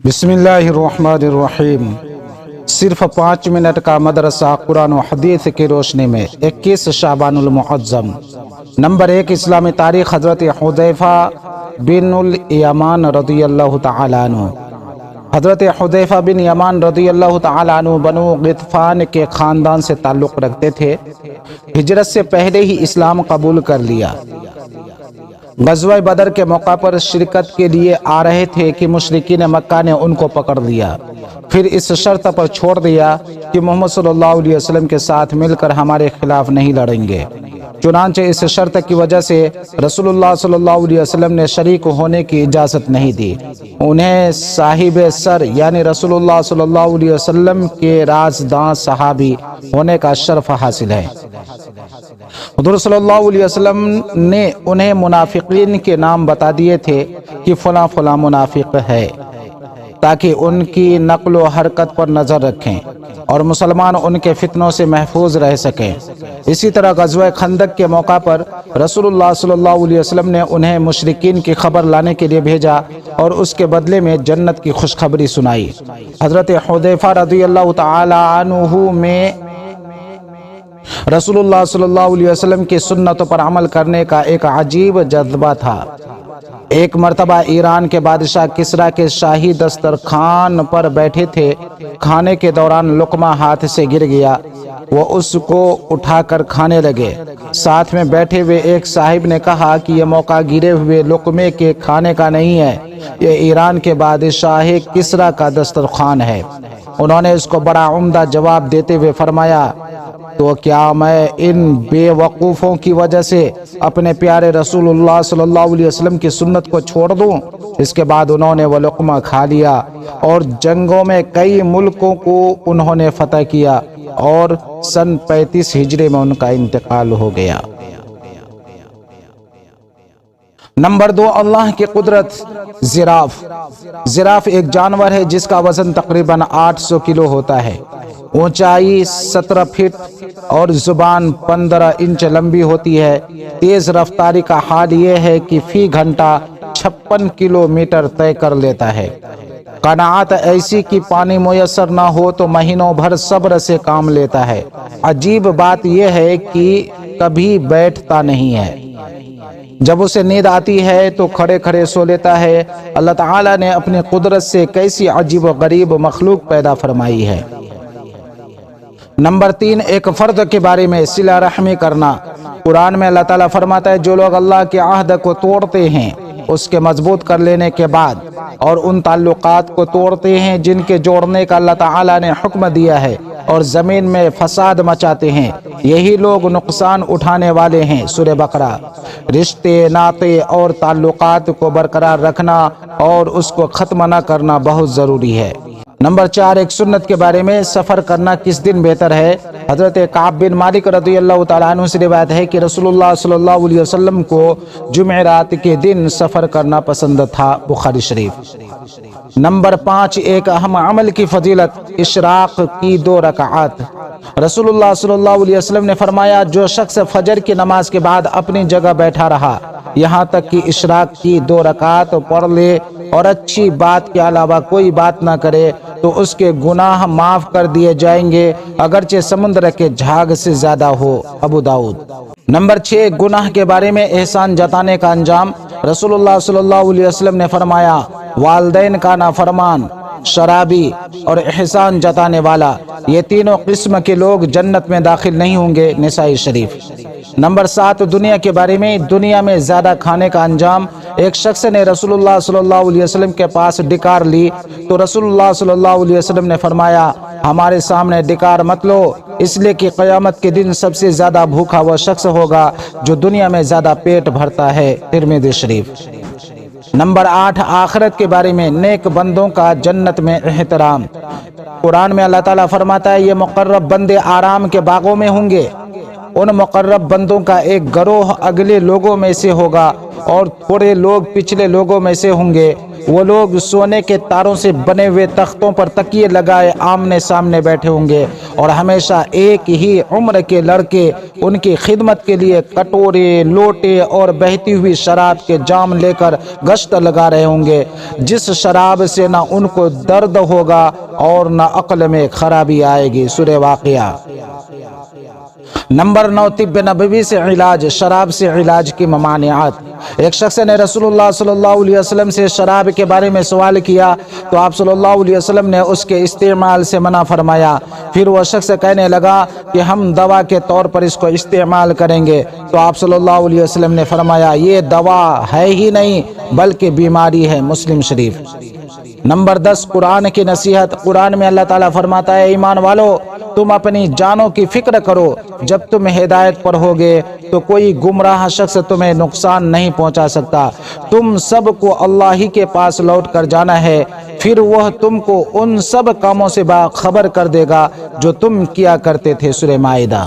بسم اللہ الرحمن الرحیم۔ صرف 5 منٹ کا مدرسہ قرآن و حدیث کی روشنی میں 21 شعبان المعظم۔ نمبر 1، اسلامی تاریخ حضرت حذیفہ بن الیمان رضی اللہ تعالی عنہ۔ حضرت حذیفہ بن یمان رضی اللہ تعالی عنہ بنو غطفان کے خاندان سے تعلق رکھتے تھے۔ ہجرت سے پہلے ہی اسلام قبول کر لیا۔ غزوہ بدر کے موقع پر شرکت کے لیے آ رہے تھے کہ مشرکین مکہ نے ان کو پکڑ لیا، پھر اس شرط پر چھوڑ دیا کہ محمد صلی اللہ علیہ وسلم کے ساتھ مل کر ہمارے خلاف نہیں لڑیں گے۔ چنانچہ اس شرط کی وجہ سے رسول اللہ صلی اللہ علیہ وسلم نے شریک ہونے کی اجازت نہیں دی۔ انہیں صاحب سر یعنی رسول اللہ صلی اللہ علیہ وسلم کے رازداں صحابی ہونے کا شرف حاصل ہے۔ حضور صلی اللہ علیہ وسلم نے انہیں منافقین کے نام بتا دیے تھے کہ فلاں فلاں منافق ہے، تاکہ ان کی نقل و حرکت پر نظر رکھیں اور مسلمان ان کے فتنوں سے محفوظ رہ سکیں۔ اسی طرح غزوہ خندق کے موقع پر رسول اللہ صلی اللہ علیہ وسلم نے انہیں مشرکین کی خبر لانے کے لیے بھیجا اور اس کے بدلے میں جنت کی خوشخبری سنائی۔ حضرت حذیفہ رضی اللہ تعالی عنہ میں رسول اللہ صلی اللہ علیہ وسلم کی سنتوں پر عمل کرنے کا ایک عجیب جذبہ تھا۔ ایک مرتبہ ایران کے بادشاہ کسریٰ کے شاہی دسترخوان پر بیٹھے تھے۔ کھانے کے دوران لقمہ ہاتھ سے گر گیا، وہ اس کو اٹھا کر کھانے لگے۔ ساتھ میں بیٹھے ہوئے ایک صاحب نے کہا کہ یہ موقع گرے ہوئے لقمے کے کھانے کا نہیں ہے، یہ ایران کے بادشاہ کسریٰ کا دسترخوان ہے۔ انہوں نے اس کو بڑا عمدہ جواب دیتے ہوئے فرمایا، تو کیا میں ان بے وقوفوں کی وجہ سے اپنے پیارے رسول اللہ صلی اللہ علیہ وسلم کی سنت کو چھوڑ دوں؟ اس کے بعد انہوں نے وہ لقمہ کھا لیا اور جنگوں میں کئی ملکوں کو انہوں نے فتح کیا اور سن 35 ہجری میں ان کا انتقال ہو گیا۔ نمبر 2، اللہ کی قدرت۔ زراف ایک جانور ہے جس کا وزن تقریباً 800 کلو ہوتا ہے، اونچائی 17 فٹ اور زبان 15 انچ لمبی ہوتی ہے۔ تیز رفتاری کا حال یہ ہے کہ فی گھنٹہ 56 کلومیٹر طے کر لیتا ہے۔ قناعت ایسی کہ پانی میسر نہ ہو تو مہینوں بھر صبر سے کام لیتا ہے۔ عجیب بات یہ ہے کہ کبھی بیٹھتا نہیں ہے، جب اسے نیند آتی ہے تو کھڑے کھڑے سو لیتا ہے۔ اللہ تعالیٰ نے اپنی قدرت سے کیسی عجیب و غریب مخلوق پیدا فرمائی ہے۔ نمبر 3، ایک فرد کے بارے میں صلہ رحمی کرنا۔ قرآن میں اللہ تعالیٰ فرماتا ہے، جو لوگ اللہ کے عہد کو توڑتے ہیں اس کے مضبوط کر لینے کے بعد اور ان تعلقات کو توڑتے ہیں جن کے جوڑنے کا اللہ تعالیٰ نے حکم دیا ہے اور زمین میں فساد مچاتے ہیں، یہی لوگ نقصان اٹھانے والے ہیں۔ سورہ بقرہ۔ رشتے، ناطے اور تعلقات کو برقرار رکھنا اور اس کو ختم نہ کرنا بہت ضروری ہے۔ نمبر 4، ایک سنت کے بارے میں سفر کرنا کس دن بہتر ہے۔ حضرت کعب بن مالک رضی اللہ تعالیٰ عنہ سے روایت ہے کہ رسول اللہ صلی اللہ علیہ وسلم کو جمعرات کے دن سفر کرنا پسند تھا، بخاری شریف۔ نمبر 5، ایک اہم عمل کی فضیلت، اشراق کی 2 رکعات۔ رسول اللہ صلی اللہ علیہ وسلم نے فرمایا، جو شخص فجر کی نماز کے بعد اپنی جگہ بیٹھا رہا یہاں تک کہ اشراق کی 2 رکعات پڑھ لے اور اچھی بات کے علاوہ کوئی بات نہ کرے تو اس کے گناہ معاف کر دیے جائیں گے، اگرچہ سمندر کے جھاگ سے زیادہ ہو، ابو داؤد۔ نمبر 6، گناہ کے بارے میں احسان جتانے کا انجام۔ رسول اللہ صلی اللہ علیہ وسلم نے فرمایا، والدین کا نافرمان، شرابی اور احسان جتانے والا، یہ تینوں قسم کے لوگ جنت میں داخل نہیں ہوں گے، نسائی شریف۔ نمبر 7، دنیا کے بارے میں دنیا میں زیادہ کھانے کا انجام۔ ایک شخص نے رسول اللہ صلی اللہ علیہ وسلم کے پاس ڈکار لی تو رسول اللہ صلی اللہ علیہ وسلم نے فرمایا، ہمارے سامنے ڈکار مت لو، اس لیے کہ قیامت کے دن سب سے زیادہ بھوکا وہ شخص ہوگا جو دنیا میں زیادہ پیٹ بھرتا ہے، ترمذی شریف۔ نمبر 8، آخرت کے بارے میں نیک بندوں کا جنت میں احترام۔ قرآن میں اللہ تعالیٰ فرماتا ہے، یہ مقرب بندے آرام کے باغوں میں ہوں گے۔ ان مقرب بندوں کا ایک گروہ اگلے لوگوں میں سے ہوگا اور تھوڑے لوگ پچھلے لوگوں میں سے ہوں گے۔ وہ لوگ سونے کے تاروں سے بنے ہوئے تختوں پر تکیے لگائے آمنے سامنے بیٹھے ہوں گے، اور ہمیشہ ایک ہی عمر کے لڑکے ان کی خدمت کے لیے کٹورے، لوٹے اور بہتی ہوئی شراب کے جام لے کر گشت لگا رہے ہوں گے، جس شراب سے نہ ان کو درد ہوگا اور نہ عقل میں خرابی آئے گی۔ سورہ واقعہ۔ نمبر 9، طب نبوی سے علاج، شراب سے علاج کی ممانعات۔ ایک شخص نے رسول اللہ صلی اللہ علیہ وسلم سے شراب کے بارے میں سوال کیا تو آپ صلی اللہ علیہ وسلم نے اس کے استعمال سے منع فرمایا۔ پھر وہ شخص کہنے لگا کہ ہم دوا کے طور پر اس کو استعمال کریں گے، تو آپ صلی اللہ علیہ وسلم نے فرمایا یہ دوا ہے ہی نہیں بلکہ بیماری ہے۔ مسلم شریف۔ نمبر 10، قرآن کی نصیحت۔ قرآن میں اللہ تعالیٰ فرماتا ہے ایمان والو تم اپنی جانوں کی فکر کرو، جب تم ہدایت پر ہوگے تو کوئی گمراہ شخص تمہیں نقصان نہیں پہنچا سکتا۔ تم سب کو اللہ ہی کے پاس لوٹ کر جانا ہے، پھر وہ تم کو ان سب کاموں سے باخبر کر دے گا جو تم کیا کرتے تھے۔ سورہ مائدہ۔